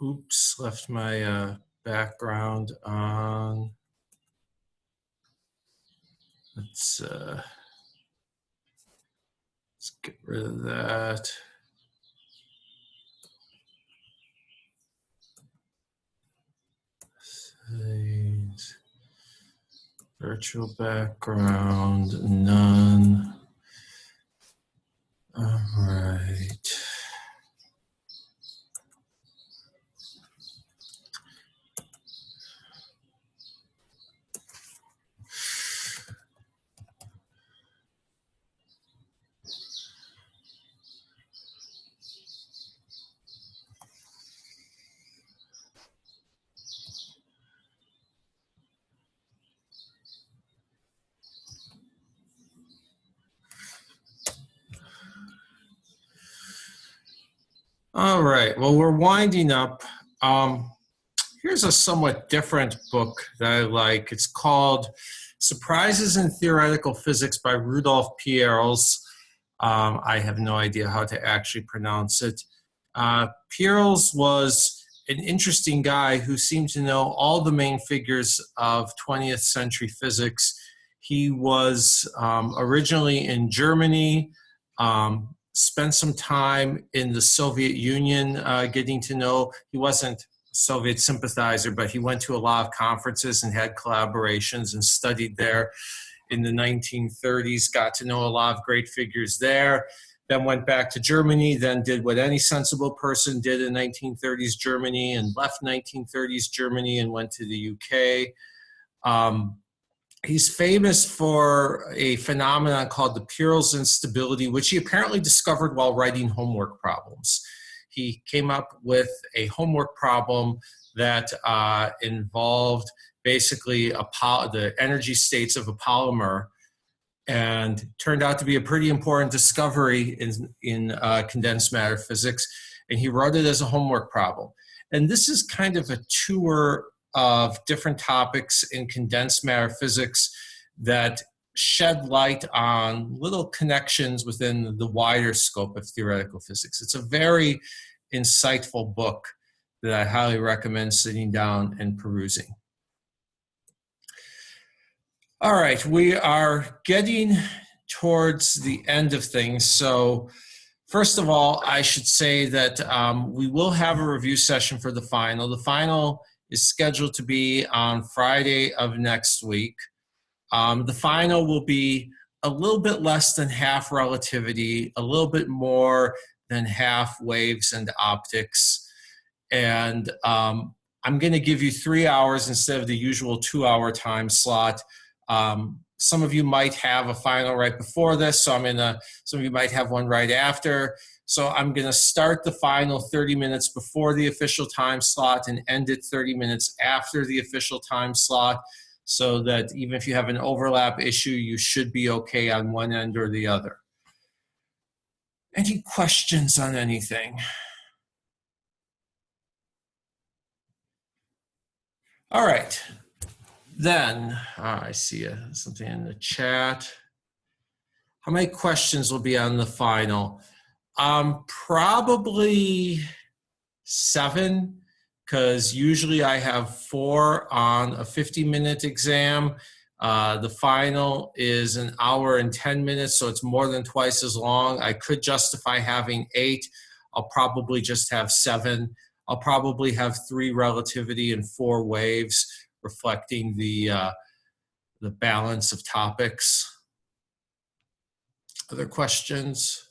Oops, left my background on. Let's get rid of that. Settings, virtual background, none. All right. All right, well, we're winding up. Here's a somewhat different book that I like. It's called Surprises in Theoretical Physics by Rudolf Piero. I have no idea how to actually pronounce it. Piero was an interesting guy who seemed to know all the main figures of 20th century physics. He was originally in Germany, spent some time in the Soviet Union getting to know. He wasn't a Soviet sympathizer, but he went to a lot of conferences and had collaborations and studied there in the 1930s, got to know a lot of great figures there, then went back to Germany, then did what any sensible person did in 1930s Germany and left 1930s Germany and went to the UK. He's famous for a phenomenon called the Piero's instability, which he apparently discovered while writing homework problems. He came up with a homework problem that involved basically the energy states of a polymer, and turned out to be a pretty important discovery in condensed matter physics. And he wrote it as a homework problem. And this is kind of a tour of different topics in condensed matter physics that shed light on little connections within the wider scope of theoretical physics. It's a very insightful book that I highly recommend sitting down and perusing. All right, we are getting towards the end of things. So first of all, I should say that we will have a review session for the final. The final is scheduled to be on Friday of next week. The final will be a little bit less than half relativity, a little bit more than half waves and optics. And I'm going to give you 3 hours instead of the usual 2-hour time slot. Some of you might have a final right before this, so some of you might have one right after. So I'm going to start the final 30 minutes before the official time slot and end it 30 minutes after the official time slot, so that even if you have an overlap issue, you should be okay on one end or the other. Any questions on anything? All right. Then, I see something in the chat. How many questions will be on the final? Probably 7, because usually I have 4 on a 50-minute exam. The final is 1 hour and 10 minutes, so it's more than twice as long. I could justify having 8. I'll probably just have 7. I'll probably have 3 relativity and 4 waves, reflecting the balance of topics. Other questions?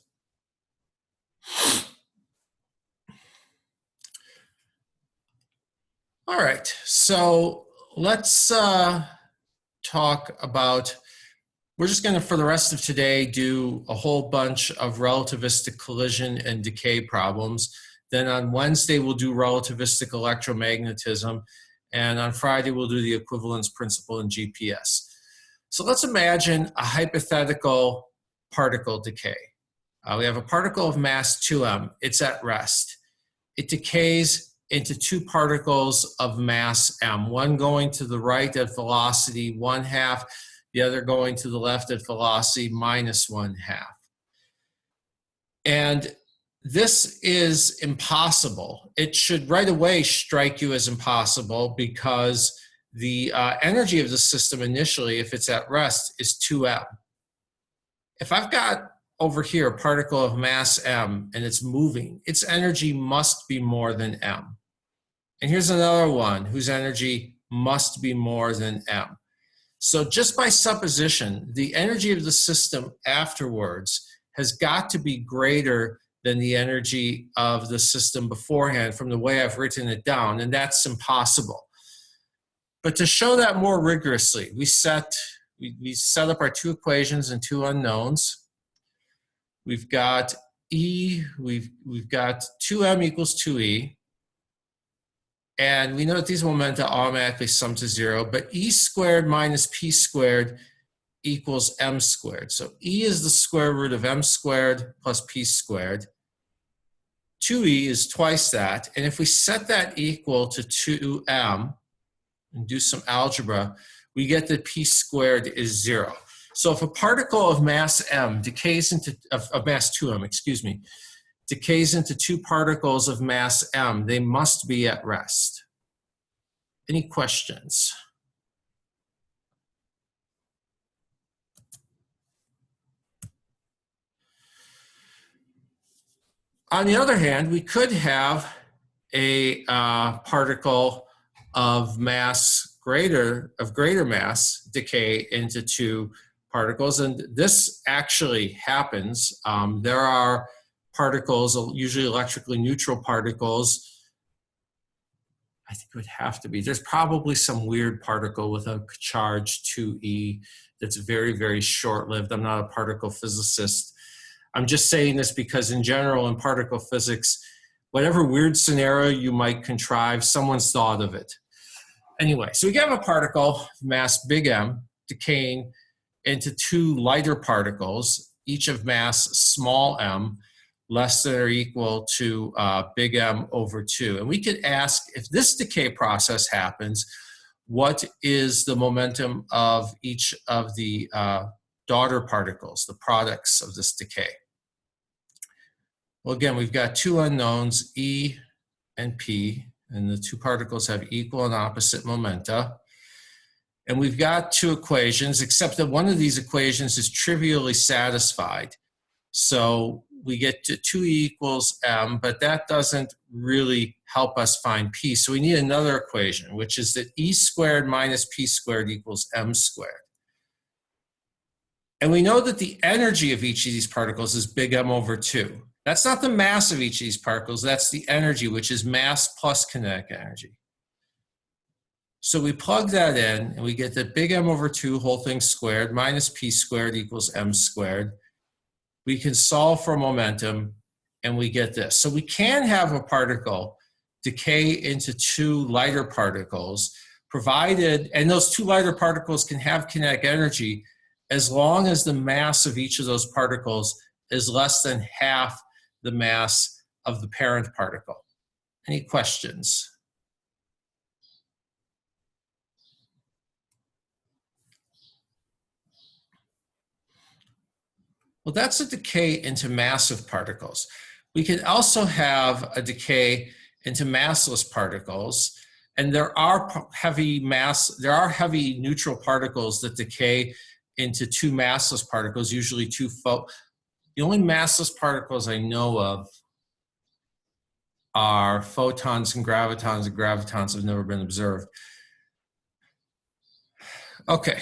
All right, so let's talk about, we're just going to, for the rest of today, do a whole bunch of relativistic collision and decay problems. Then on Wednesday, we'll do relativistic electromagnetism. And on Friday, we'll do the equivalence principle in GPS. So let's imagine a hypothetical particle decay. We have a particle of mass 2m. It's at rest. It decays into 2 particles of mass m, one going to the right at velocity 1/2, the other going to the left at velocity -1/2. And this is impossible. It should right away strike you as impossible because the energy of the system initially, if it's at rest, is 2m. If I've got over here a particle of mass m and it's moving, its energy must be more than m. And here's another one whose energy must be more than m. So just by supposition, the energy of the system afterwards has got to be greater than the energy of the system beforehand from the way I've written it down, and that's impossible. But to show that more rigorously, we set up our two equations and two unknowns. We've got E, we've got 2m equals 2e, and we know that these momenta automatically sum to 0, but E squared minus P squared equals m squared. So E is the square root of m squared plus P squared. 2e is twice that, and if we set that equal to 2m and do some algebra, we get that P squared is 0. So if a particle of mass m decays into, of mass 2m, excuse me, decays into two particles of mass m, they must be at rest. Any questions? On the other hand, we could have a particle of mass greater mass decay into two particles, and this actually happens. There are particles, usually electrically neutral particles. I think it would have to be. There's probably some weird particle with a charge 2e that's very, very short-lived. I'm not a particle physicist. I'm just saying this because in general in particle physics, whatever weird scenario you might contrive, someone's thought of it. Anyway, so we have a particle, mass big M, decaying into two lighter particles, each of mass small m, less than or equal to big M over 2. And we could ask, if this decay process happens, what is the momentum of each of the daughter particles, the products of this decay? Well, again, we've got two unknowns, E and P, and the two particles have equal and opposite momenta. And we've got two equations, except that one of these equations is trivially satisfied. So we get to 2e equals m, but that doesn't really help us find p. So we need another equation, which is that e squared minus p squared equals m squared. And we know that the energy of each of these particles is big M over 2. That's not the mass of each of these particles, that's the energy, which is mass plus kinetic energy. So we plug that in, and we get that big M over 2 whole thing squared minus p squared equals m squared. We can solve for momentum, and we get this. So we can have a particle decay into two lighter particles, provided, and those two lighter particles can have kinetic energy as long as the mass of each of those particles is less than half the mass of the parent particle. Any questions? Well, that's a decay into massive particles. We can also have a decay into massless particles, and there are heavy neutral particles that decay into two massless particles, usually two the only massless particles I know of are photons and gravitons have never been observed. Okay.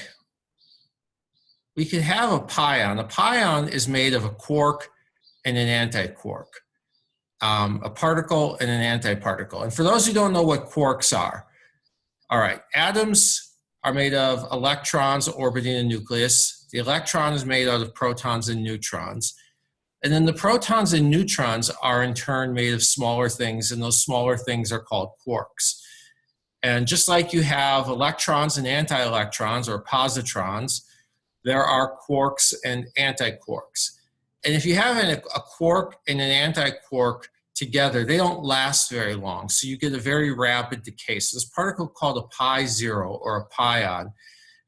We could have a pion. A pion is made of a quark and an antiquark, a particle and an antiparticle. And for those who don't know what quarks are, all right, atoms are made of electrons orbiting a nucleus. The electron is made out of protons and neutrons. And then the protons and neutrons are in turn made of smaller things, and those smaller things are called quarks. And just like you have electrons and anti-electrons or positrons, there are quarks and antiquarks. And if you have a quark and an antiquark together, they don't last very long. So you get a very rapid decay. So this particle called a pi zero or a pion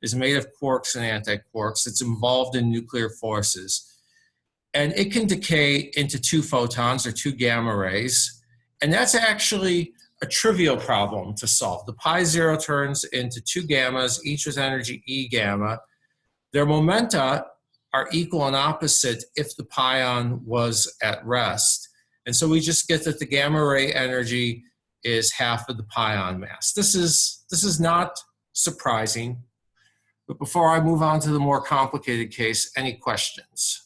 is made of quarks and antiquarks. It's involved in nuclear forces. And it can decay into 2 photons or 2 gamma rays. And that's actually a trivial problem to solve. The pi 0 turns into 2 gammas, each with energy E gamma. Their momenta are equal and opposite if the pion was at rest. And so we just get that the gamma ray energy is half of the pion mass. This is not surprising. But before I move on to the more complicated case, any questions?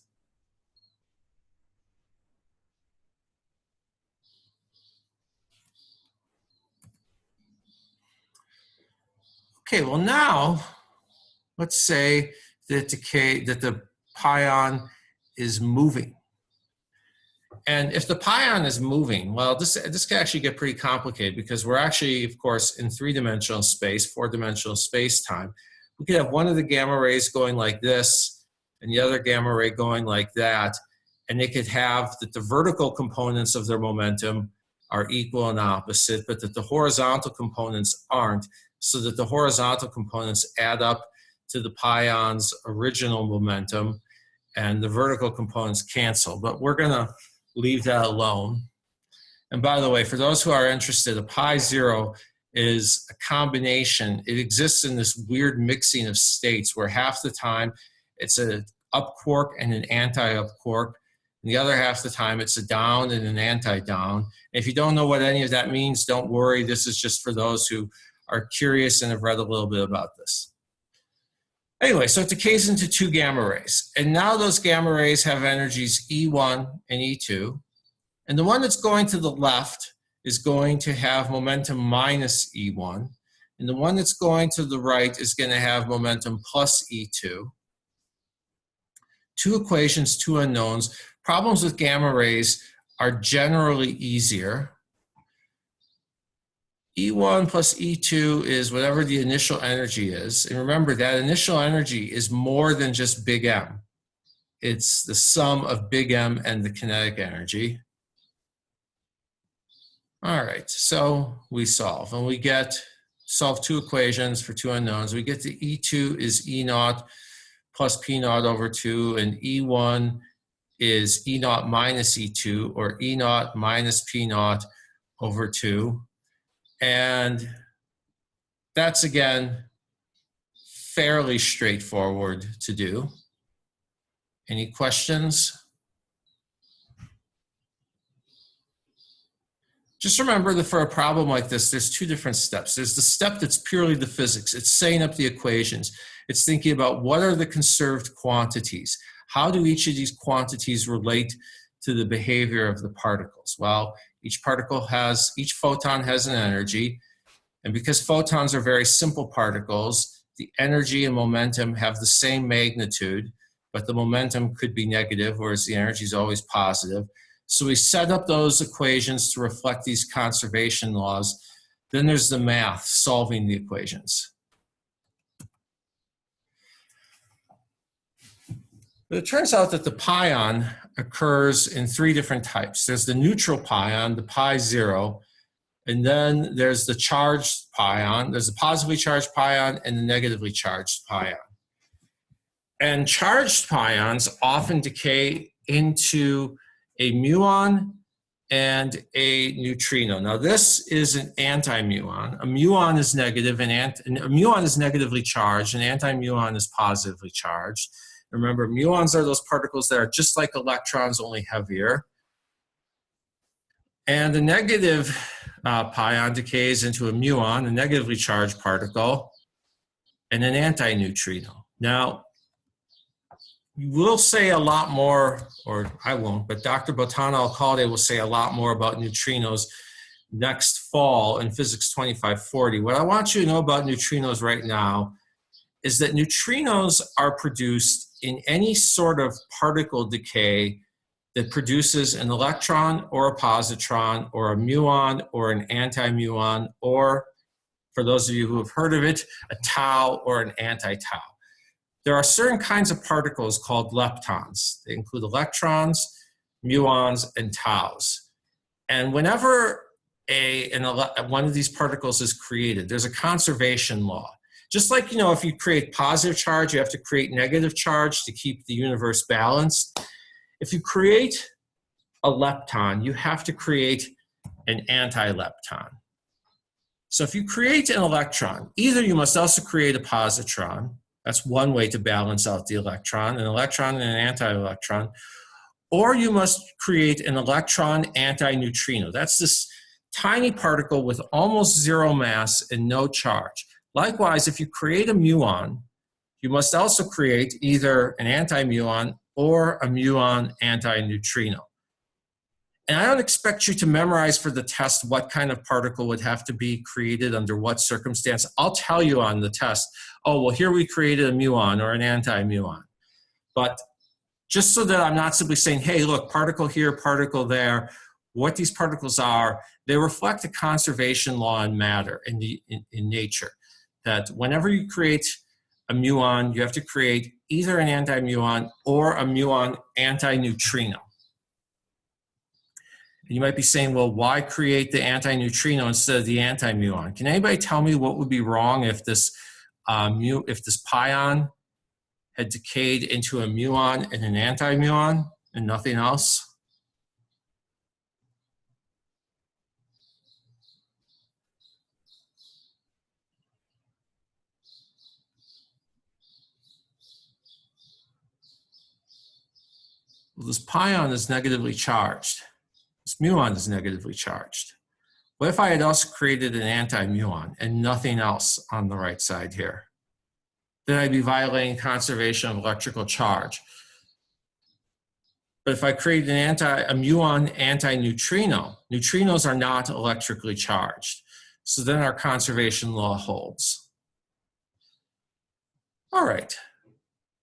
Okay, well now, let's say that the pion is moving. And if the pion is moving, well, this can actually get pretty complicated because we're actually, of course, in 3-dimensional space, 4-dimensional space-time. We could have one of the gamma rays going like this and the other gamma ray going like that. And they could have that the vertical components of their momentum are equal and opposite, but that the horizontal components aren't, so that the horizontal components add up to the pion's original momentum and the vertical components cancel. But we're going to leave that alone. And by the way, for those who are interested, a pi 0 is a combination. It exists in this weird mixing of states where half the time it's an up quark and an anti-up quark. And the other half the time it's a down and an anti-down. If you don't know what any of that means, don't worry. This is just for those who are curious and have read a little bit about this. Anyway, so it decays into 2 gamma rays. And now those gamma rays have energies E1 and E2. And the one that's going to the left is going to have momentum minus E1. And the one that's going to the right is going to have momentum plus E2. 2 equations, 2 unknowns. Problems with gamma rays are generally easier. E1 plus E2 is whatever the initial energy is. And remember, that initial energy is more than just big M. It's the sum of big M and the kinetic energy. All right, so we solve. And we solve 2 equations for 2 unknowns. We get the E2 is E0 plus P0 over 2, and E1 is E0 minus E2, or E0 minus P0 over 2. And that's, again, fairly straightforward to do. Any questions? Just remember that for a problem like this, there's 2 different steps. There's the step that's purely the physics. It's setting up the equations. It's thinking about what are the conserved quantities. How do each of these quantities relate to the behavior of the particles? Well, each photon has an energy. And because photons are very simple particles, the energy and momentum have the same magnitude, but the momentum could be negative, whereas the energy is always positive. So we set up those equations to reflect these conservation laws. Then there's the math, solving the equations. But it turns out that the pion occurs in 3 different types. There's the neutral pion, the pi 0, and then there's the charged pion. There's the positively charged pion and the negatively charged pion. And charged pions often decay into a muon and a neutrino. Now this is an anti-muon. A muon is negative, and a muon is negatively charged, and anti-muon is positively charged. Remember, muons are those particles that are just like electrons, only heavier. And the negative pion decays into a muon, a negatively charged particle, and an anti-neutrino. Now, we'll say a lot more, or I won't, but Dr. Bottano Alcalde will say a lot more about neutrinos next fall in Physics 2540. What I want you to know about neutrinos right now is that neutrinos are produced in any sort of particle decay that produces an electron or a positron or a muon or an anti-muon, or, for those of you who have heard of it, a tau or an anti-tau. There are certain kinds of particles called leptons. They include electrons, muons, and taus. And whenever one of these particles is created, there's a conservation law. Just like, if you create positive charge, you have to create negative charge to keep the universe balanced. If you create a lepton, you have to create an anti-lepton. So if you create an electron, either you must also create a positron. That's one way to balance out the electron, an electron and an anti-electron. Or you must create an electron anti-neutrino. That's this tiny particle with almost zero mass and no charge. Likewise, if you create a muon, you must also create either an anti-muon or a muon anti-neutrino. And I don't expect you to memorize for the test what kind of particle would have to be created under what circumstance. I'll tell you on the test, oh, well, here we created a muon or an anti-muon. But just so that I'm not simply saying, hey, look, particle here, particle there, what these particles are, they reflect a conservation law in matter, in nature, that whenever you create a muon, you have to create either an anti-muon or a muon anti-neutrino. And you might be saying, well, why create the anti-neutrino instead of the anti-muon? Can anybody tell me what would be wrong if this pion had decayed into a muon and an anti-muon and nothing else? Well, this pion is negatively charged. This muon is negatively charged. What if I had also created an anti-muon and nothing else on the right side here? Then I'd be violating conservation of electrical charge. But if I create a muon anti-neutrino, neutrinos are not electrically charged. So then our conservation law holds. All right.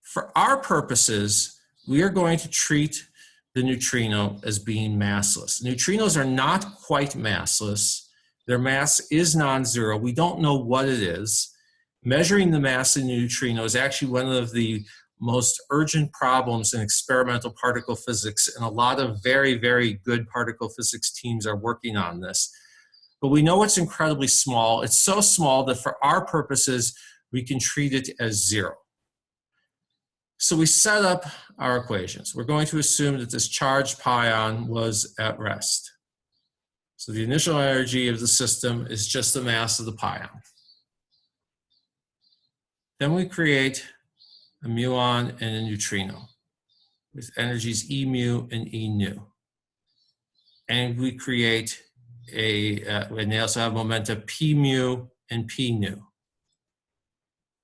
For our purposes, we are going to treat the neutrino as being massless. Neutrinos are not quite massless. Their mass is non-zero. We don't know what it is. Measuring the mass of a neutrino is actually one of the most urgent problems in experimental particle physics, and a lot of very, very good particle physics teams are working on this. But we know it's incredibly small. It's so small that for our purposes, we can treat it as zero. So we set up our equations. We're going to assume that this charged pion was at rest. So the initial energy of the system is just the mass of the pion. Then we create a muon and a neutrino with energies E mu and E nu. And we create and they also have momenta P mu and P nu.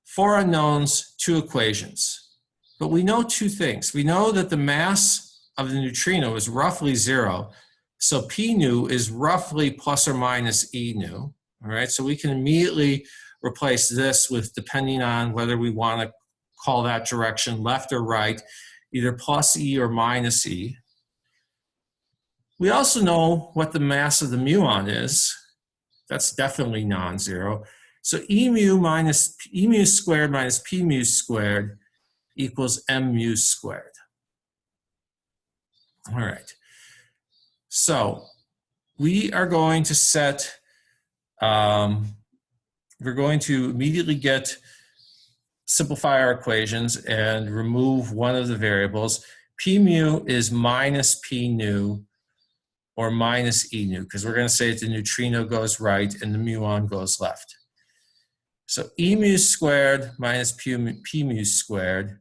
Four unknowns, two equations. But we know two things. We know that the mass of the neutrino is roughly zero. So P nu is roughly plus or minus E nu. All right, so we can immediately replace this with, depending on whether we want to call that direction left or right, either plus E or minus E. We also know what the mass of the muon is. That's definitely non-zero. So E mu squared minus P mu squared equals M mu squared. All right. So we are going to set, we're going to immediately simplify our equations and remove one of the variables. P mu is minus P nu or minus E nu, because we're going to say that the neutrino goes right and the muon goes left. So E mu squared minus P mu squared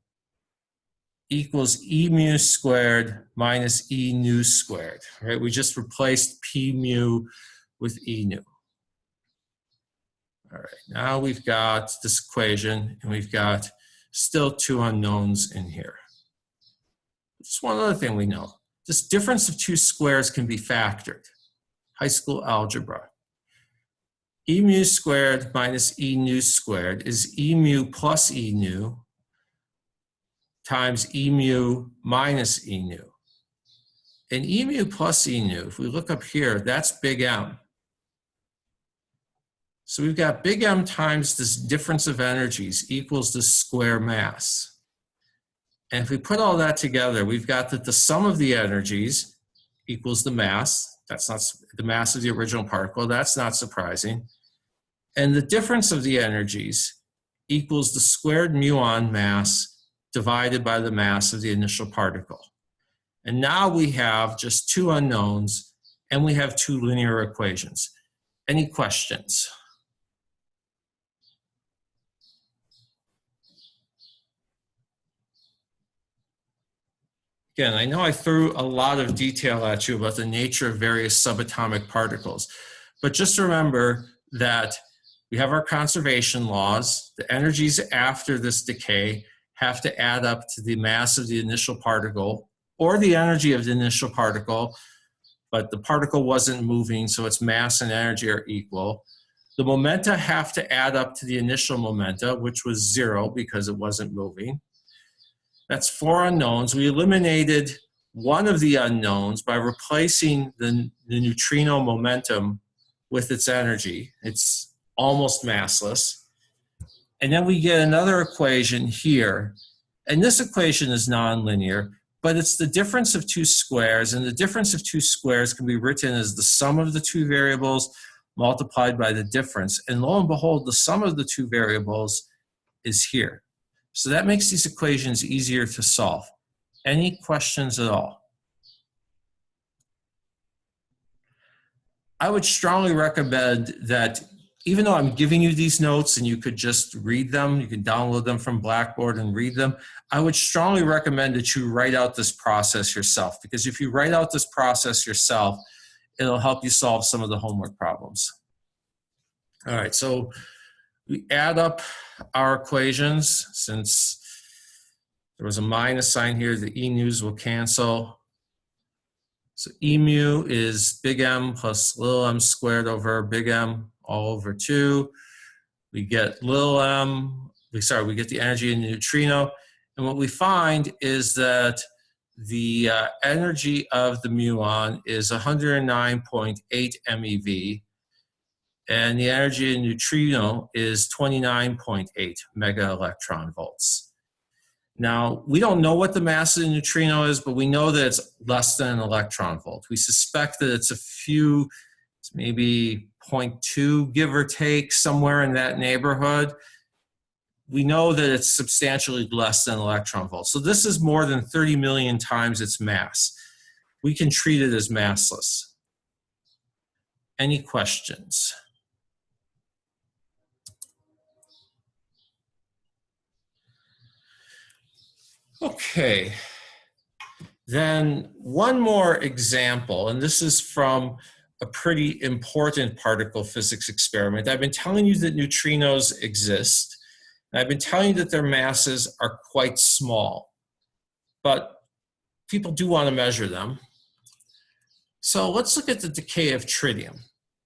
equals E mu squared minus E nu squared. Right? We just replaced P mu with E nu. All right, now we've got this equation and we've got still two unknowns in here. Just one other thing we know. This difference of two squares can be factored. High school algebra. E mu squared minus E nu squared is E mu plus E nu times E mu minus E nu. And E mu plus E nu, if we look up here, that's big M. So we've got big M times this difference of energies equals the square mass. And if we put all that together, we've got that the sum of the energies equals the mass. That's not the mass of the original particle. That's not surprising. And the difference of the energies equals the squared muon mass divided by the mass of the initial particle. And now we have just two unknowns, and we have two linear equations. Any questions? Again, I know I threw a lot of detail at you about the nature of various subatomic particles, but just remember that we have our conservation laws. The energies after this decay have to add up to the mass of the initial particle or the energy of the initial particle, but the particle wasn't moving, so its mass and energy are equal. The momenta have to add up to the initial momenta, which was 0 because it wasn't moving. That's 4 unknowns. We eliminated one of the unknowns by replacing the neutrino momentum with its energy. It's almost massless. And then we get another equation here. And this equation is nonlinear, but it's the difference of two squares. And the difference of two squares can be written as the sum of the two variables multiplied by the difference. And lo and behold, the sum of the two variables is here. So that makes these equations easier to solve. Any questions at all? I would strongly recommend that even though I'm giving you these notes and you could just read them, you can download them from Blackboard and read them, I would strongly recommend that you write out this process yourself, because if you write out this process yourself, it'll help you solve some of the homework problems. All right, so we add up our equations. Since there was a minus sign here, the E mu's will cancel. So E mu is big M plus little m squared over big M all over 2. We get little m, we get the energy in the neutrino. And what we find is that the energy of the muon is 109.8 MeV. And the energy in neutrino is 29.8 mega electron volts. Now, we don't know what the mass of the neutrino is, but we know that it's less than an electron volt. We suspect that it's it's maybe 0.2, give or take, somewhere in that neighborhood. We know that it's substantially less than electron volts. So this is more than 30 million times its mass. We can treat it as massless. Any questions? Okay, then one more example, and this is from a pretty important particle physics experiment. I've been telling you that neutrinos exist, and I've been telling you that their masses are quite small, but people do want to measure them. So let's look at the decay of tritium.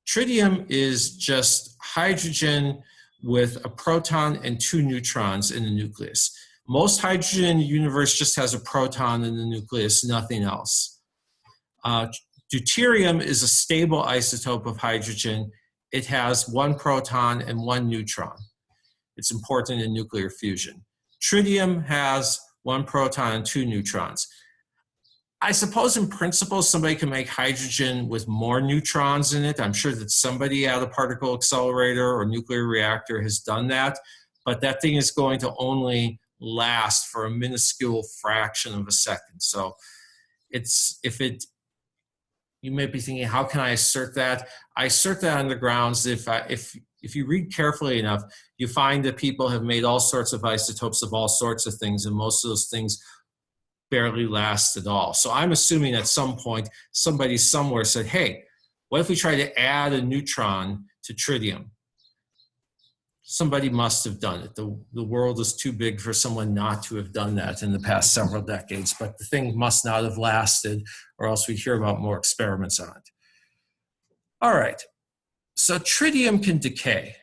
Tritium is just hydrogen with a proton and 2 neutrons in the nucleus. Most hydrogen in the universe just has a proton in the nucleus, nothing else. Deuterium is a stable isotope of hydrogen. It has 1 proton and 1 neutron. It's important in nuclear fusion. Tritium has 1 proton and 2 neutrons. I suppose in principle somebody can make hydrogen with more neutrons in it. I'm sure that somebody at a particle accelerator or nuclear reactor has done that, but that thing is going to only last for a minuscule fraction of a second. So you may be thinking, how can I assert that? I assert that on the grounds that if you read carefully enough, you find that people have made all sorts of isotopes of all sorts of things, and most of those things barely last at all. So I'm assuming at some point, somebody somewhere said, hey, what if we try to add a neutron to tritium? Somebody must have done it. The world is too big for someone not to have done that in the past several decades, but the thing must not have lasted, or else we'd hear about more experiments on it. All right, so tritium can decay.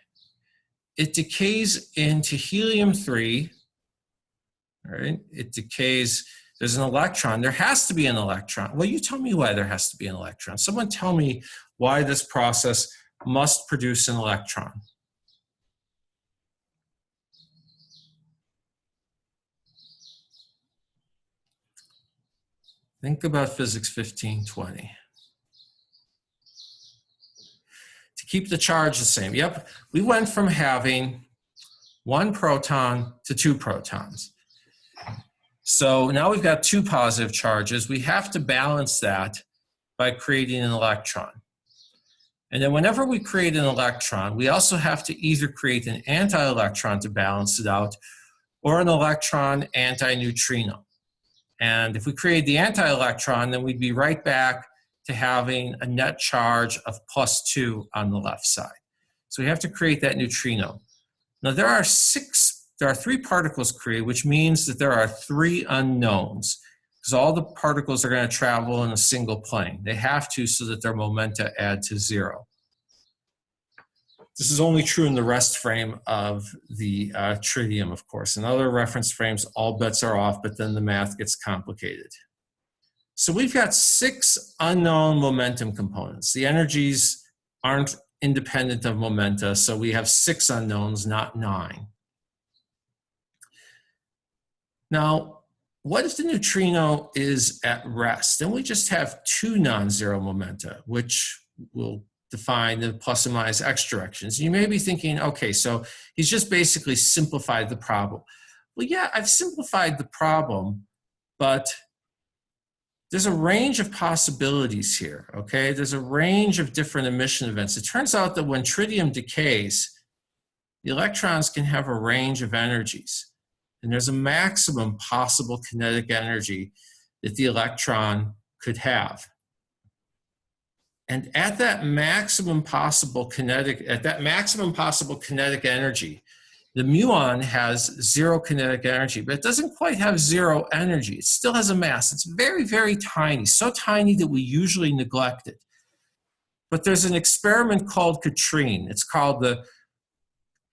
It decays into helium-3, all right? It decays, there's an electron. There has to be an electron. Well, you tell me why there has to be an electron. Someone tell me why this process must produce an electron. Think about physics 1520. To keep the charge the same. Yep, we went from having 1 proton to 2 protons. So now we've got two positive charges. We have to balance that by creating an electron. And then whenever we create an electron, we also have to either create an anti-electron to balance it out, or an electron anti-neutrino. And if we create the anti-electron, then we'd be right back to having a net charge of +2 on the left side. So we have to create that neutrino. Now there are 3 particles created, which means that there are 3 unknowns, because all the particles are going to travel in a single plane. They have to, so that their momenta add to 0. This is only true in the rest frame of the tritium, of course. In other reference frames, all bets are off, but then the math gets complicated. So we've got 6 unknown momentum components. The energies aren't independent of momenta, so we have 6 unknowns, not 9. Now, what if the neutrino is at rest? Then we just have 2 non-zero momenta, which will define the plus and minus x directions. You may be thinking, okay, so he's just basically simplified the problem. Well, yeah, I've simplified the problem, but there's a range of possibilities here, okay? There's a range of different emission events. It turns out that when tritium decays, the electrons can have a range of energies. And there's a maximum possible kinetic energy that the electron could have. And at that maximum possible kinetic energy, the muon has 0 kinetic energy, but it doesn't quite have 0 energy. It still has a mass. It's very, very tiny, so tiny that we usually neglect it. But there's an experiment called Katrine. It's called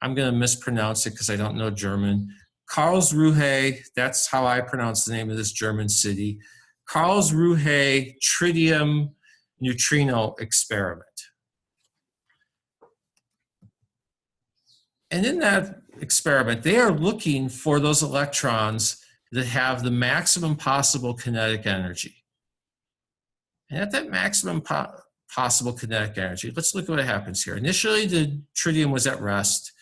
I'm going to mispronounce it because I don't know German, Karlsruhe, that's how I pronounce the name of this German city, Karlsruhe Tritium Neutrino experiment. And in that experiment, they are looking for those electrons that have the maximum possible kinetic energy. And at that maximum possible kinetic energy, let's look at what happens here. Initially, the tritium was at rest.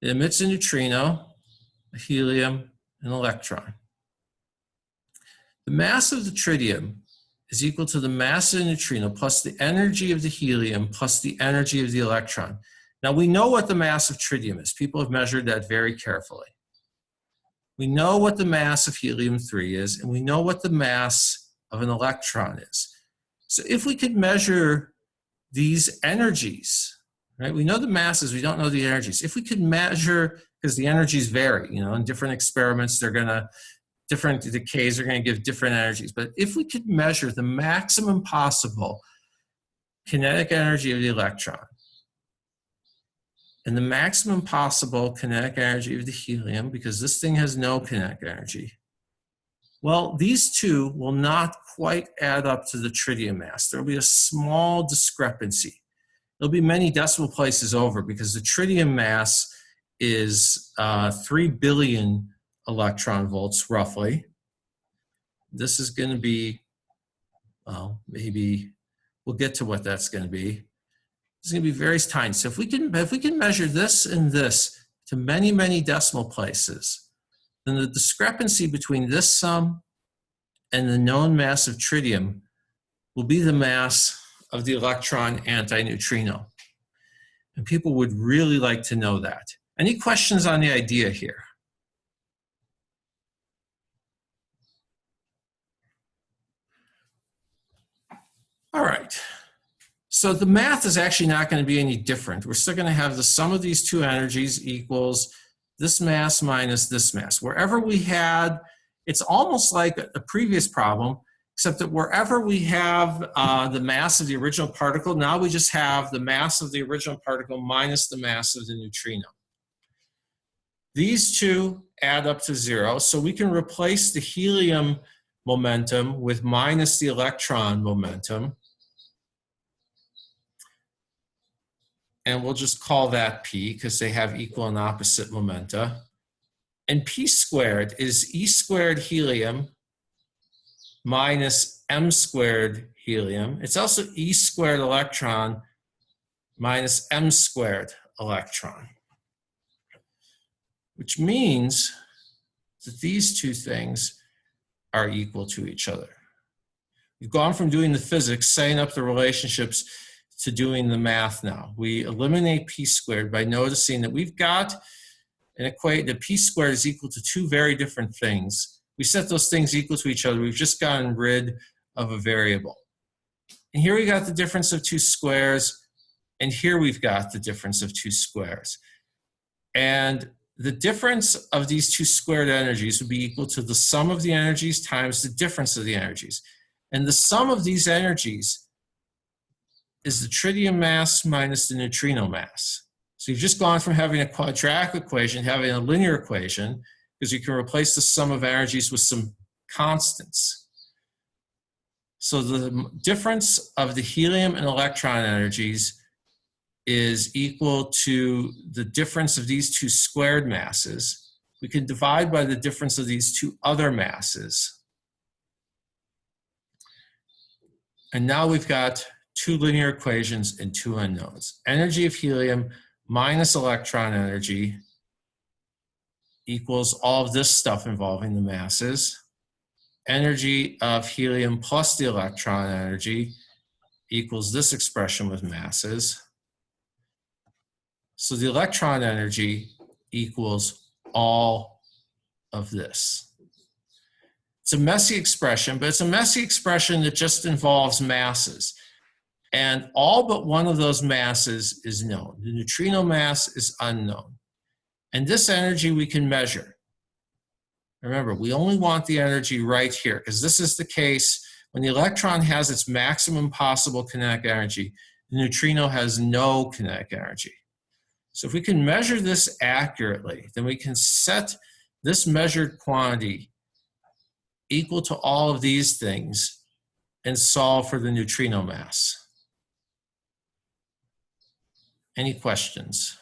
It emits a neutrino, a helium, an electron. The mass of the tritium is equal to the mass of the neutrino plus the energy of the helium plus the energy of the electron. Now we know what the mass of tritium is. People have measured that very carefully. We know what the mass of helium-3 is, and we know what the mass of an electron is. So if we could measure these energies, right? We know the masses, we don't know the energies. If we could measure, because the energies vary, in different experiments, different decays are going to give different energies. But if we could measure the maximum possible kinetic energy of the electron and the maximum possible kinetic energy of the helium, because this thing has no kinetic energy, well, these two will not quite add up to the tritium mass. There will be a small discrepancy. There'll be many decimal places over because the tritium mass is 3 billion electron volts, roughly. This is going to be, well, maybe we'll get to what that's going to be. It's going to be very tiny. So if we can measure this and this to many, many decimal places, then the discrepancy between this sum and the known mass of tritium will be the mass of the electron antineutrino. And people would really like to know that. Any questions on the idea here? All right. So the math is actually not going to be any different. We're still going to have the sum of these two energies equals this mass minus this mass. Wherever we had, it's almost like a previous problem, except that wherever we have the mass of the original particle, now we just have the mass of the original particle minus the mass of the neutrino. These two add up to 0, so we can replace the helium momentum with minus the electron momentum. And we'll just call that P because they have equal and opposite momenta. And P squared is E squared helium minus M squared helium. It's also E squared electron minus M squared electron. Which means that these two things are equal to each other. We've gone from doing the physics, setting up the relationships, to doing the math now. We eliminate p squared by noticing that we've got an equation that p squared is equal to two very different things. We set those things equal to each other. We've just gotten rid of a variable. And here we got the difference of two squares, and here we've got the difference of two squares. And the difference of these two squared energies would be equal to the sum of the energies times the difference of the energies. And the sum of these energies is the tritium mass minus the neutrino mass. So you've just gone from having a quadratic equation to having a linear equation, because you can replace the sum of energies with some constants. So the difference of the helium and electron energies is equal to the difference of these two squared masses. We can divide by the difference of these two other masses. And now we've got two linear equations and two unknowns. Energy of helium minus electron energy equals all of this stuff involving the masses. Energy of helium plus the electron energy equals this expression with masses. So the electron energy equals all of this. It's a messy expression, but it's a messy expression that just involves masses. And all but one of those masses is known. The neutrino mass is unknown. And this energy we can measure. Remember, we only want the energy right here, because this is the case when the electron has its maximum possible kinetic energy, the neutrino has no kinetic energy. So if we can measure this accurately, then we can set this measured quantity equal to all of these things and solve for the neutrino mass. Any questions?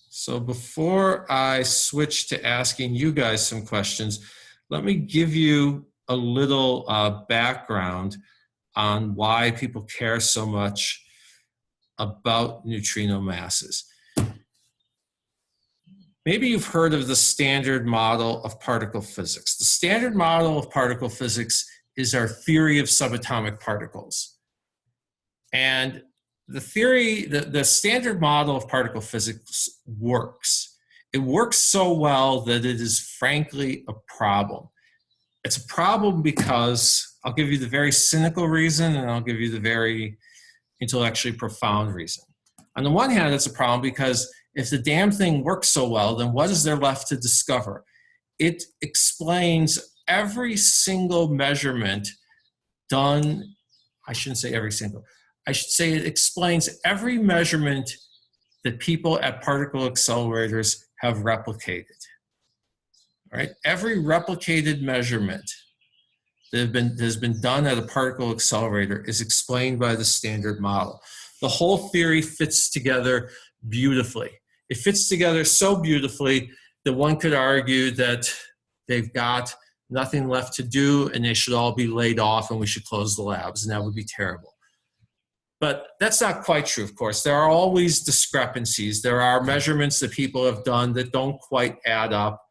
So before I switch to asking you guys some questions, let me give you a little background on why people care so much about neutrino masses. Maybe you've heard of the standard model of particle physics. The standard model of particle physics is our theory of subatomic particles. And the theory, the standard model of particle physics works. It works so well that it is frankly a problem. It's a problem because I'll give you the very cynical reason and I'll give you the very intellectually profound reason. On the one hand, it's a problem because if the damn thing works so well, then what is there left to discover? It explains every single measurement done, I shouldn't say every single, I should say it explains every measurement that people at particle accelerators have replicated. Right? Every replicated measurement that has been done at a particle accelerator is explained by the standard model. The whole theory fits together beautifully. It fits together so beautifully that one could argue that they've got nothing left to do and they should all be laid off and we should close the labs, and that would be terrible. But that's not quite true, of course. There are always discrepancies. There are measurements that people have done that don't quite add up.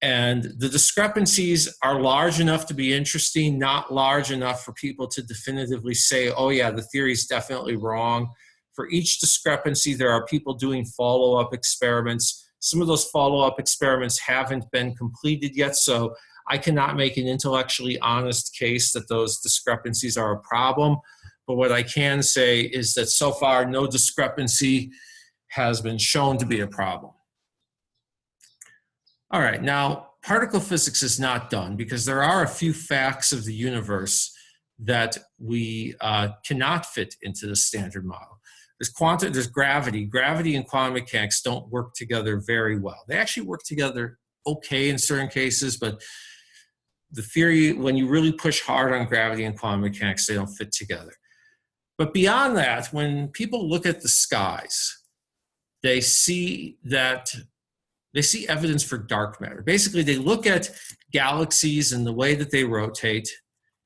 And the discrepancies are large enough to be interesting, not large enough for people to definitively say, oh yeah, the theory is definitely wrong. For each discrepancy, there are people doing follow-up experiments. Some of those follow-up experiments haven't been completed yet, so I cannot make an intellectually honest case that those discrepancies are a problem. But what I can say is that so far, no discrepancy has been shown to be a problem. All right, now particle physics is not done because there are a few facts of the universe that we cannot fit into the standard model. There's gravity. Gravity and quantum mechanics don't work together very well. They actually work together okay in certain cases, but the theory, when you really push hard on gravity and quantum mechanics, they don't fit together. But beyond that, when people look at the skies, they see evidence for dark matter. Basically, they look at galaxies and the way that they rotate,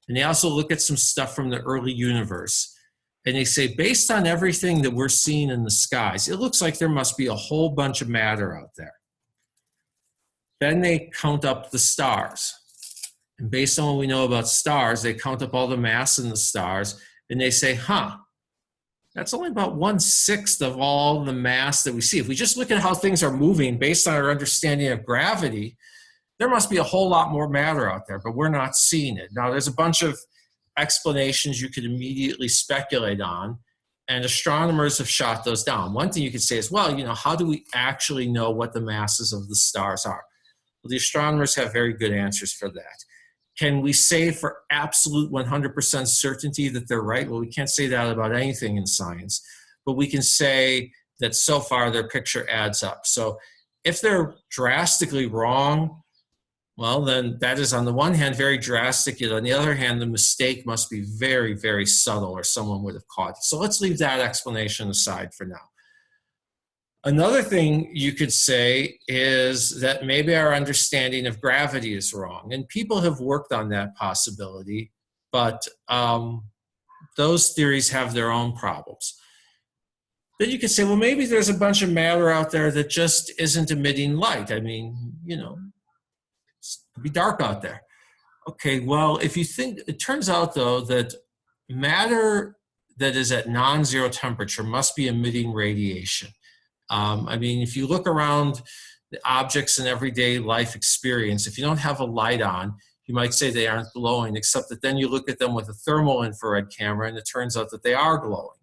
And they also look at some stuff from the early universe. And they say, based on everything that we're seeing in the skies, it looks like there must be a whole bunch of matter out there. Then they count up the stars. And based on what we know about stars, they count up all the mass in the stars. And they say, that's only about 1/6 of all the mass that we see. If we just look at how things are moving based on our understanding of gravity, there must be a whole lot more matter out there, but we're not seeing it. Now, there's a bunch of explanations you could immediately speculate on, and astronomers have shot those down. One thing you could say is, well, how do we actually know what the masses of the stars are? Well, the astronomers have very good answers for that. Can we say for absolute 100% certainty that they're right? Well, we can't say that about anything in science, but we can say that so far their picture adds up. So if they're drastically wrong, well, then that is on the one hand very drastic, yet on the other hand, the mistake must be very, very subtle or someone would have caught it. So let's leave that explanation aside for now. Another thing you could say is that maybe our understanding of gravity is wrong. And people have worked on that possibility, but those theories have their own problems. Then you could say, well, maybe there's a bunch of matter out there that just isn't emitting light. I mean, it could be dark out there. Okay, well, if you think, it turns out though that matter that is at non-zero temperature must be emitting radiation. I mean, if you look around the objects in everyday life experience, if you don't have a light on, you might say they aren't glowing, except that then you look at them with a thermal infrared camera and it turns out that they are glowing.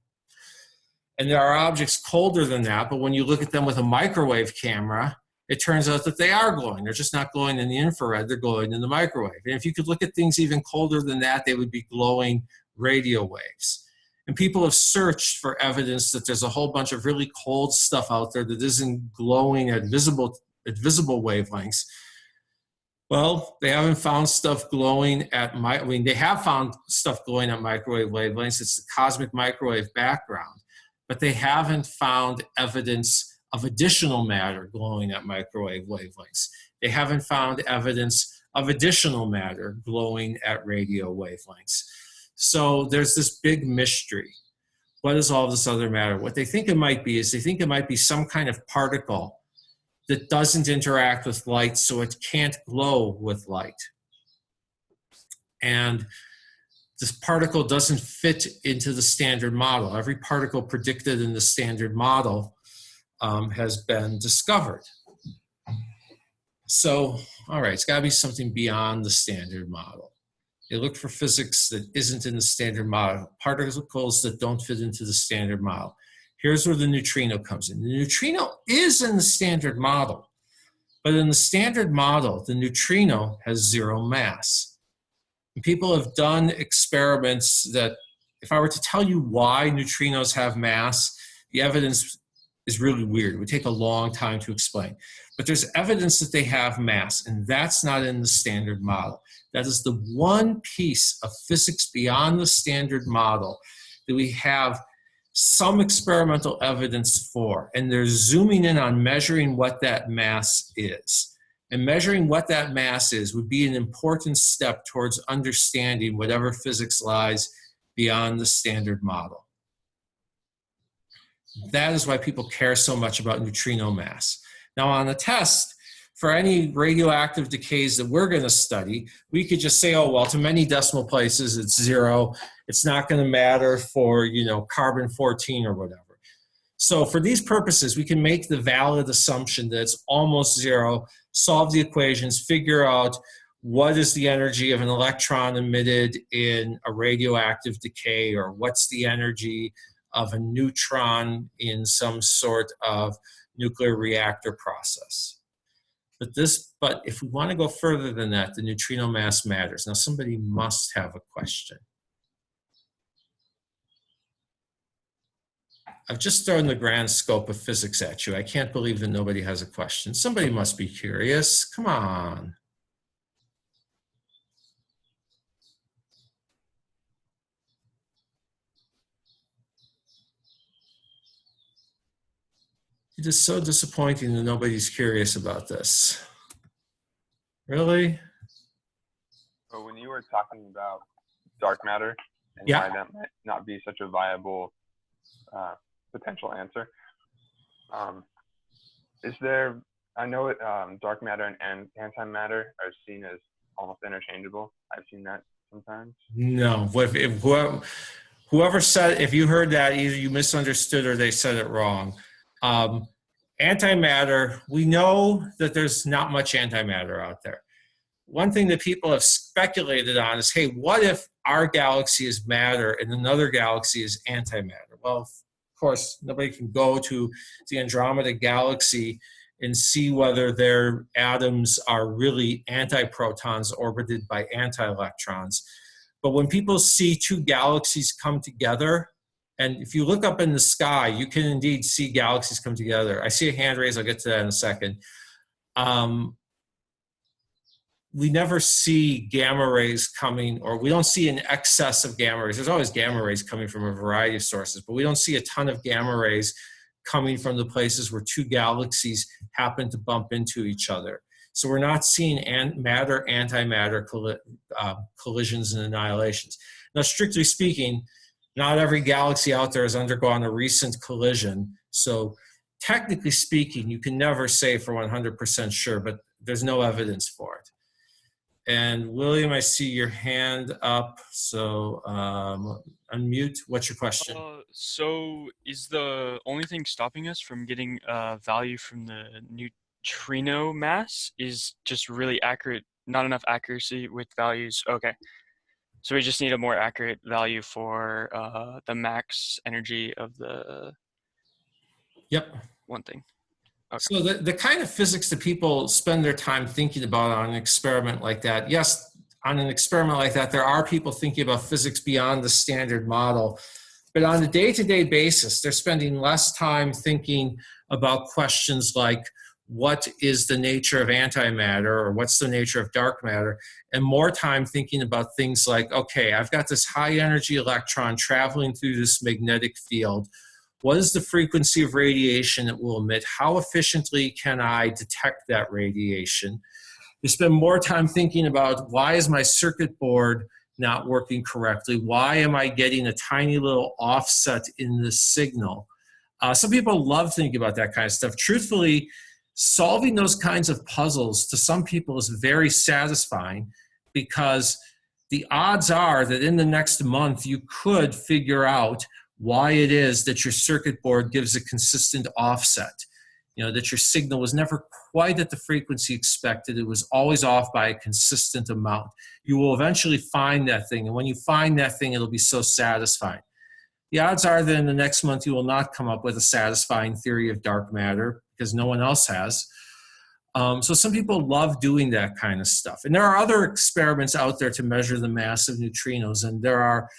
And there are objects colder than that, but when you look at them with a microwave camera, it turns out that they are glowing. They're just not glowing in the infrared, they're glowing in the microwave. And if you could look at things even colder than that, they would be glowing radio waves. And people have searched for evidence that there's a whole bunch of really cold stuff out there that isn't glowing at visible wavelengths. Well, they haven't found stuff glowing at they have found stuff glowing at microwave wavelengths. It's the cosmic microwave background, but they haven't found evidence of additional matter glowing at microwave wavelengths. They haven't found evidence of additional matter glowing at radio wavelengths. So there's this big mystery. What is all this other matter? What they think it might be is they think it might be some kind of particle that doesn't interact with light, so it can't glow with light. And this particle doesn't fit into the standard model. Every particle predicted in the standard model has been discovered. So, all right, it's got to be something beyond the standard model. They look for physics that isn't in the standard model, particles that don't fit into the standard model. Here's where the neutrino comes in. The neutrino is in the standard model, but in the standard model, the neutrino has zero mass. And people have done experiments that, if I were to tell you why neutrinos have mass, the evidence is really weird. It would take a long time to explain. But there's evidence that they have mass, and that's not in the standard model. That is the one piece of physics beyond the standard model that we have some experimental evidence for. And they're zooming in on measuring what that mass is. And measuring what that mass is would be an important step towards understanding whatever physics lies beyond the standard model. That is why people care so much about neutrino mass. Now on the test, for any radioactive decays that we're going to study, we could just say, oh, well, to many decimal places, it's zero. It's not going to matter for, carbon-14 or whatever. So for these purposes, we can make the valid assumption that it's almost zero, solve the equations, figure out what is the energy of an electron emitted in a radioactive decay, or what's the energy of a neutron in some sort of nuclear reactor process. But if we want to go further than that, the neutrino mass matters. Now somebody must have a question. I've just thrown the grand scope of physics at you. I can't believe that nobody has a question. Somebody must be curious. Come on. It is so disappointing that nobody's curious about this. Really? But when you were talking about dark matter and Yeah. why that might not be such a viable potential answer. Is there, I know it, dark matter and antimatter are seen as almost interchangeable. I've seen that sometimes. No, if whoever said, if you heard that, either you misunderstood or they said it wrong. Antimatter, we know that there's not much antimatter out there. One thing that people have speculated on is, hey, what if our galaxy is matter and another galaxy is antimatter? Well, of course, nobody can go to the Andromeda galaxy and see whether their atoms are really antiprotons orbited by anti-electrons. But when people see two galaxies come together, and if you look up in the sky, you can indeed see galaxies come together. I see a hand raise, I'll get to that in a second. We never see gamma rays coming, or we don't see an excess of gamma rays. There's always gamma rays coming from a variety of sources, but we don't see a ton of gamma rays coming from the places where two galaxies happen to bump into each other. So we're not seeing matter-antimatter collisions and annihilations. Now, strictly speaking, not every galaxy out there has undergone a recent collision. So technically speaking, you can never say for 100% sure, but there's no evidence for it. And William, I see your hand up, so unmute. What's your question? So is the only thing stopping us from getting value from the neutrino mass is just really accurate, not enough accuracy with values? Okay. So we just need a more accurate value for the max energy of the one thing. Okay. So the kind of physics that people spend their time thinking about on an experiment like that, yes, on an experiment like that, there are people thinking about physics beyond the standard model. But on a day-to-day basis, they're spending less time thinking about questions like, what is the nature of antimatter, or what's the nature of dark matter, and more time thinking about things like, okay, I've got this high energy electron traveling through this magnetic field. What is the frequency of radiation it will emit? How efficiently can I detect that radiation? You spend more time thinking about, why is my circuit board not working correctly? Why am I getting a tiny little offset in the signal? Some people love thinking about that kind of stuff. Truthfully, solving those kinds of puzzles to some people is very satisfying, because the odds are that in the next month you could figure out why it is that your circuit board gives a consistent offset. You know, that your signal was never quite at the frequency expected. It was always off by a consistent amount. You will eventually find that thing, and when you find that thing, it'll be so satisfying. The odds are that in the next month you will not come up with a satisfying theory of dark matter, because no one else has. So some people love doing that kind of stuff. And there are other experiments out there to measure the mass of neutrinos, and there are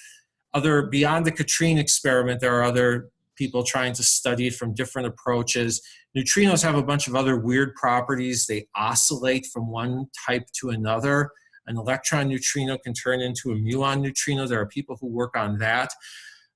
other, beyond the Katrine experiment, there are other people trying to study it from different approaches. Neutrinos have a bunch of other weird properties. They oscillate from one type to another. An electron neutrino can turn into a muon neutrino. There are people who work on that.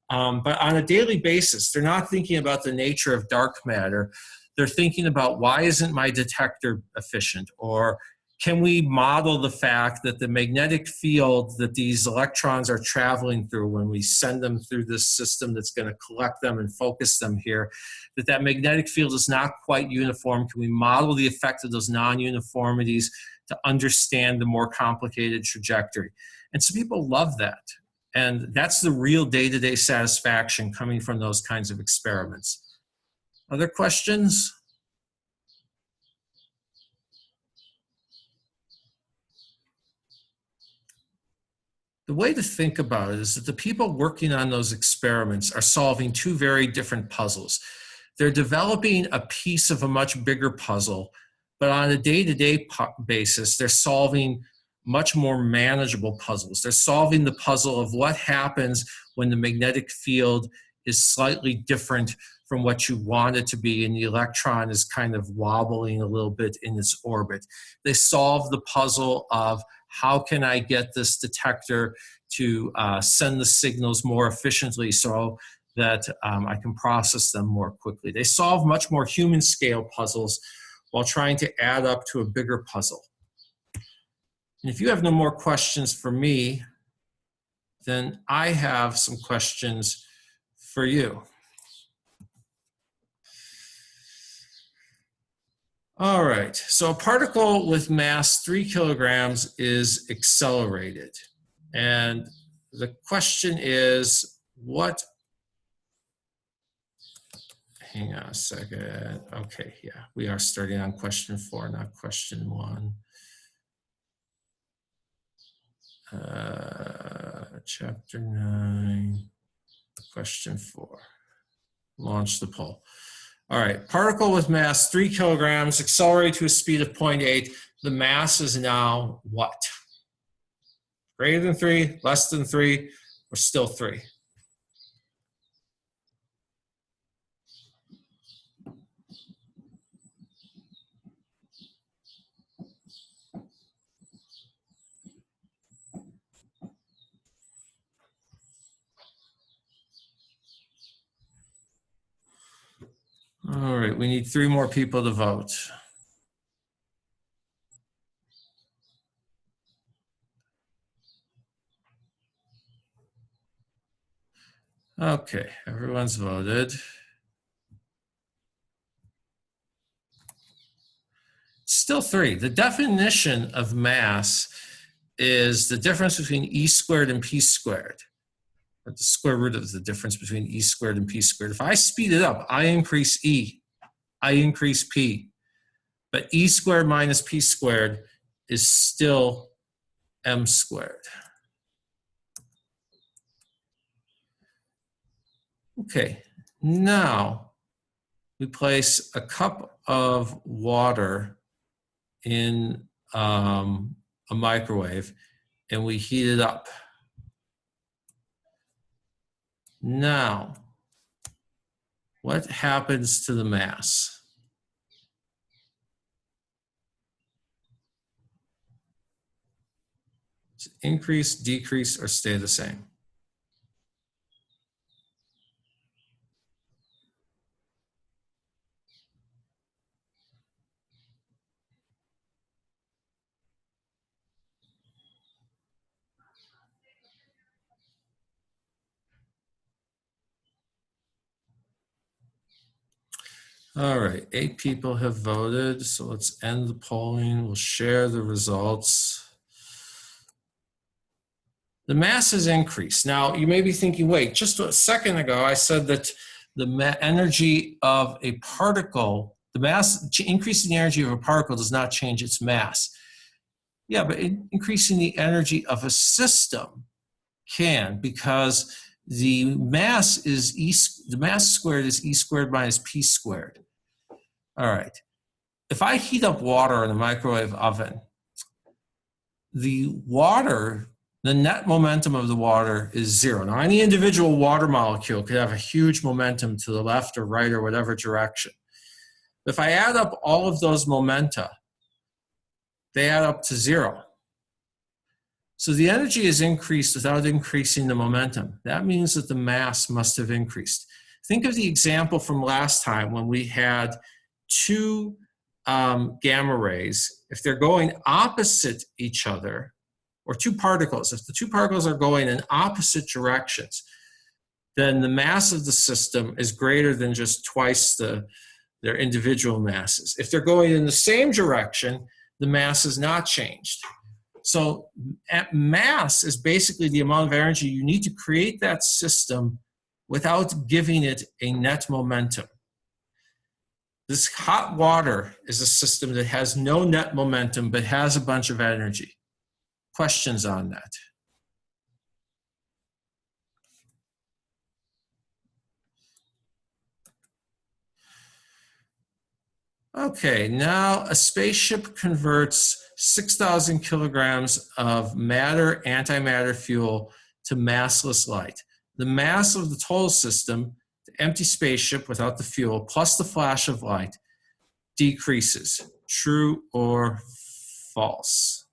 But on a daily basis, they're not thinking about the nature of dark matter. They're thinking about, why isn't my detector efficient? Or can we model the fact that the magnetic field that these electrons are traveling through, when we send them through this system that's going to collect them and focus them here, that magnetic field is not quite uniform? Can we model the effect of those non-uniformities to understand the more complicated trajectory? And so people love that. And that's the real day-to-day satisfaction coming from those kinds of experiments. Other questions? The way to think about it is that the people working on those experiments are solving two very different puzzles. They're developing a piece of a much bigger puzzle, but on a day-to-day basis, they're solving much more manageable puzzles. They're solving the puzzle of what happens when the magnetic field is slightly different from what you want it to be, and the electron is kind of wobbling a little bit in its orbit. They solve the puzzle of, how can I get this detector to send the signals more efficiently so that I can process them more quickly. They solve much more human scale puzzles while trying to add up to a bigger puzzle. And if you have no more questions for me, I then I have some questions for you. All right, so a particle with mass 3 kilograms is accelerated. And the question is, hang on a second. Okay, yeah, we are starting on question 4, not question 1. Chapter 9, question 4. Launch the poll. All right, particle with mass 3 kilograms, accelerate to a speed of 0.8. The mass is now what? Greater than 3, less than 3, or still 3? All right, we need 3 more people to vote. Okay, everyone's voted. Still 3. The definition of mass is the difference between e squared and p squared. But the square root of the difference between e squared and p squared. If I speed it up, I increase e, I increase p. But e squared minus p squared is still m squared. Okay, now we place a cup of water in a microwave and we heat it up. Now, what happens to the mass? Does it increase, decrease, or stay the same? All right, 8 people have voted, so let's end the polling. We'll share the results. The mass has increased. Now, you may be thinking, wait, just a second ago, I said that the energy of a particle, the mass, increasing the energy of a particle does not change its mass. Yeah, but increasing the energy of a system can, because the mass is the mass squared is e squared minus p squared. All right. If I heat up water in a microwave oven, the net momentum of the water is 0. Now, any individual water molecule could have a huge momentum to the left or right or whatever direction. If I add up all of those momenta, they add up to 0. So the energy is increased without increasing the momentum. That means that the mass must have increased. Think of the example from last time when we had 2 gamma rays. If they're going opposite each other, or 2 particles, if the 2 particles are going in opposite directions, then the mass of the system is greater than just twice their individual masses. If they're going in the same direction, the mass is not changed. So mass is basically the amount of energy you need to create that system without giving it a net momentum. This hot water is a system that has no net momentum but has a bunch of energy. Questions on that? Okay, now a spaceship converts 6,000 kilograms of matter, antimatter fuel to massless light. The mass of the total system, the empty spaceship without the fuel, plus the flash of light, decreases. True or false?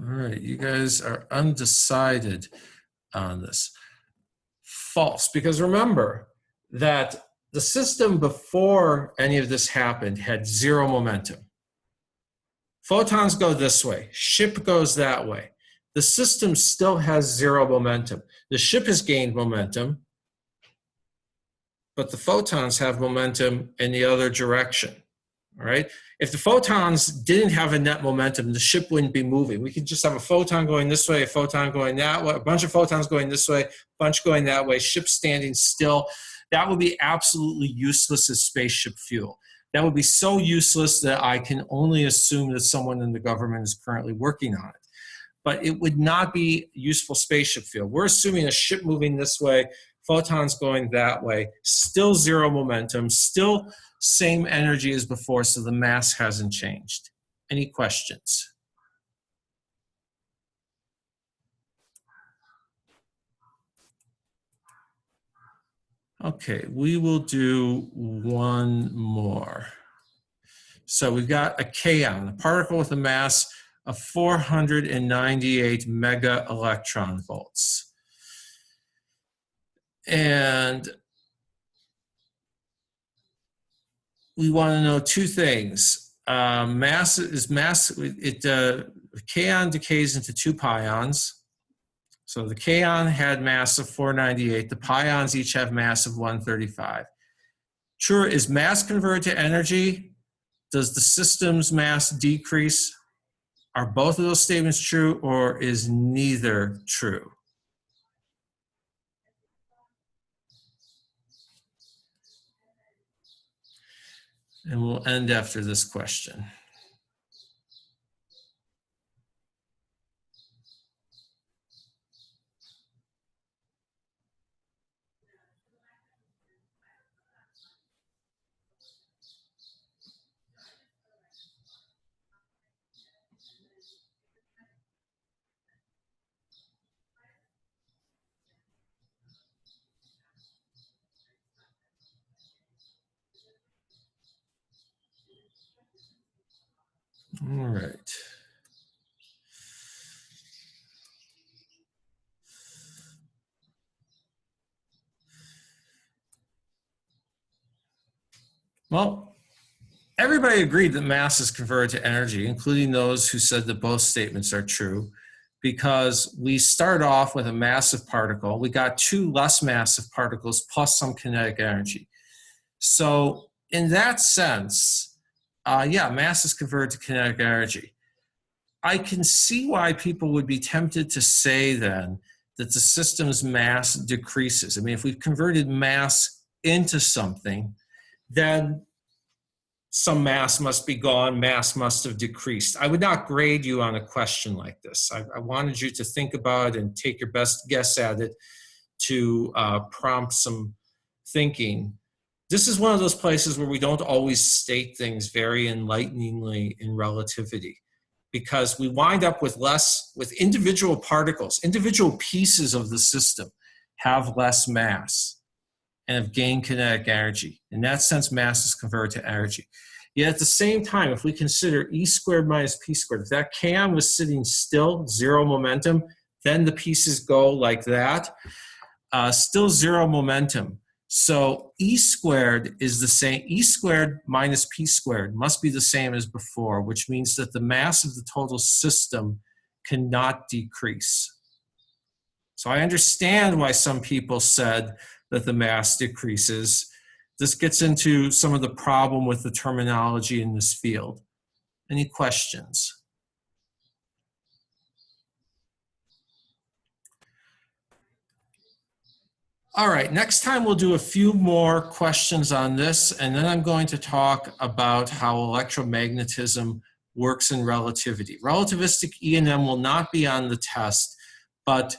All right, you guys are undecided on this. False, because remember that the system before any of this happened had zero momentum. Photons go this way, ship goes that way. The system still has zero momentum. The ship has gained momentum, but the photons have momentum in the other direction, all right? If the photons didn't have a net momentum, the ship wouldn't be moving. We could just have a photon going this way, a photon going that way, a bunch of photons going this way, a bunch going that way, ship standing still. That would be absolutely useless as spaceship fuel. That would be so useless that I can only assume that someone in the government is currently working on it. But it would not be useful spaceship fuel. We're assuming a ship moving this way, photons going that way, still zero momentum, still same energy as before, so the mass hasn't changed. Any questions? Okay, we will do one more. So we've got a kaon, a particle with a mass of 498 mega electron volts. And we want to know two things. Kaon decays into two pions. So the kaon had mass of 498. The pions each have mass of 135. Sure, is mass converted to energy? Does the system's mass decrease? Are both of those statements true, or is neither true? And we'll end after this question. All right. Well, everybody agreed that mass is converted to energy, including those who said that both statements are true, because we start off with a massive particle. We got two less massive particles plus some kinetic energy. So in that sense, yeah, mass is converted to kinetic energy. I can see why people would be tempted to say then that the system's mass decreases. I mean, if we've converted mass into something, then some mass must be gone, mass must have decreased. I would not grade you on a question like this. I wanted you to think about it and take your best guess at it to prompt some thinking. This is one of those places where we don't always state things very enlighteningly in relativity, because we wind up with individual particles, individual pieces of the system have less mass and have gained kinetic energy. In that sense, mass is converted to energy. Yet at the same time, if we consider E squared minus P squared, if that kaon was sitting still, zero momentum, then the pieces go like that, still zero momentum. So E squared is the same, E squared minus P squared must be the same as before, which means that the mass of the total system cannot decrease. So I understand why some people said that the mass decreases. This gets into some of the problem with the terminology in this field. Any questions? All right, next time we'll do a few more questions on this, and then I'm going to talk about how electromagnetism works in relativity. Relativistic E&M will not be on the test, but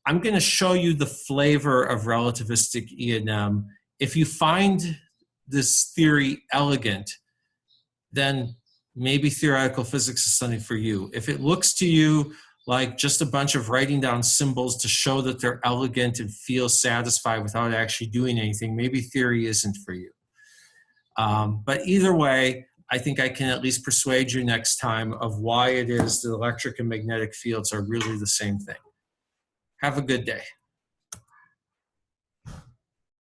I'm going to show you the flavor of relativistic E&M. If you find this theory elegant, then maybe theoretical physics is something for you. If it looks to you like just a bunch of writing down symbols to show that they're elegant and feel satisfied without actually doing anything, maybe theory isn't for you. But either way, I think I can at least persuade you next time of why it is that electric and magnetic fields are really the same thing. Have a good day.